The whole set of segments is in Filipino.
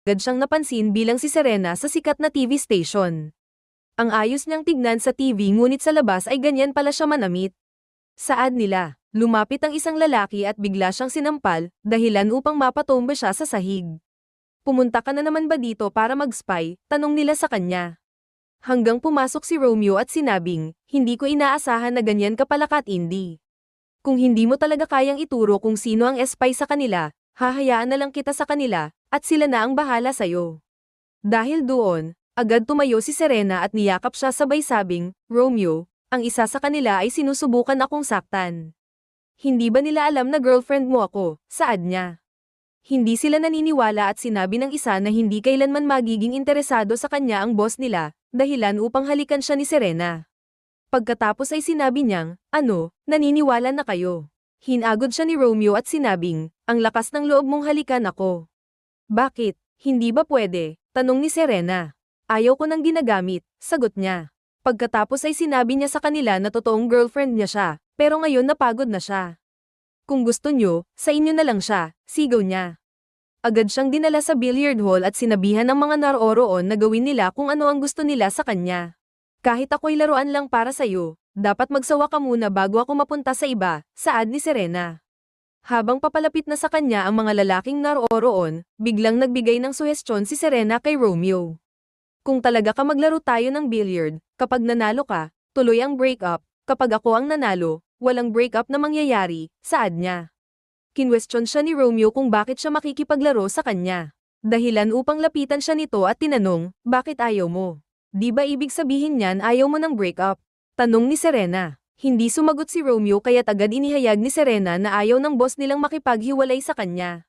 agad siyang napansin bilang si Serena sa sikat na TV station. Ang ayos niyang tignan sa TV ngunit sa labas ay ganyan pala siya manamit. Saad nila, lumapit ang isang lalaki at bigla siyang sinampal, dahilan upang mapatomba siya sa sahig. Pumunta ka na naman ba dito para mag-spy? Tanong nila sa kanya. Hanggang pumasok si Romeo at sinabing, hindi ko inaasahan na ganyan ka pala Katindi. Kung hindi mo talaga kayang ituro kung sino ang spy sa kanila, hahayaan na lang kita sa kanila, at sila na ang bahala sa'yo. Dahil doon, agad tumayo si Serena at niyakap siya sabay sabing, Romeo, ang isa sa kanila ay sinusubukan akong saktan. Hindi ba nila alam na girlfriend mo ako? Saad niya. Hindi sila naniniwala at sinabi ng isa na hindi kailanman magiging interesado sa kanya ang boss nila, dahilan upang halikan siya ni Serena. Pagkatapos ay sinabi niyang, naniniwala na kayo. Hinagod siya ni Romeo at sinabing, ang lakas ng loob mong halikan ako. Bakit? Hindi ba pwede? Tanong ni Serena. Ayaw ko nang ginagamit, sagot niya. Pagkatapos ay sinabi niya sa kanila na totoong girlfriend niya siya, pero ngayon napagod na siya. Kung gusto nyo, sa inyo na lang siya, sigaw niya. Agad siyang dinala sa billiard hall at sinabihan ng mga naroroon na gawin nila kung ano ang gusto nila sa kanya. Kahit ako'y laruan lang para sa'yo, dapat magsawa ka muna bago ako mapunta sa iba, saad ni Serena. Habang papalapit na sa kanya ang mga lalaking naroroon, biglang nagbigay ng suhestyon si Serena kay Romeo. Kung talaga ka maglaro tayo ng billiard, kapag nanalo ka, tuloy ang break-up, kapag ako ang nanalo, walang break-up na mangyayari, saad niya. Kinwestiyon siya ni Romeo kung bakit siya makikipaglaro sa kanya. Dahilan upang lapitan siya nito at tinanong, bakit ayaw mo? Di ba ibig sabihin niyan ayaw mo ng breakup? Tanong ni Serena. Hindi sumagot si Romeo kaya't agad inihayag ni Serena na ayaw ng boss nilang makipaghiwalay sa kanya.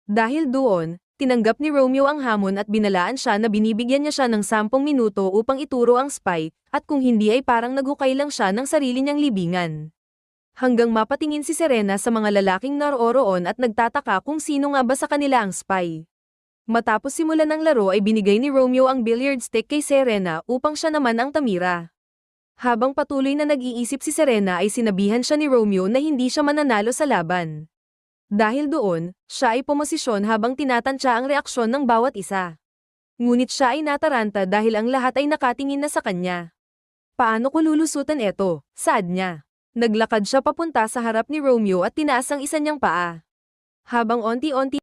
Dahil doon, tinanggap ni Romeo ang hamon at binalaan siya na binibigyan niya siya ng 10 minuto upang ituro ang spy, at kung hindi ay parang naghukay lang siya ng sarili niyang libingan. Hanggang mapatingin si Serena sa mga lalaking naroroon at nagtataka kung sino nga ba sa kanila ang spy. Matapos simulan ng laro ay binigay ni Romeo ang billiard stick kay Serena upang siya naman ang tamira. Habang patuloy na nag-iisip si Serena ay sinabihan siya ni Romeo na hindi siya mananalo sa laban. Dahil doon, siya ay pumosisyon habang tinatansya ang reaksyon ng bawat isa. Ngunit siya ay nataranta dahil ang lahat ay nakatingin na sa kanya. Paano ko lulusutan ito? Saad niya. Naglakad siya papunta sa harap ni Romeo at tinaas ang isa niyang paa. Habang onti-onti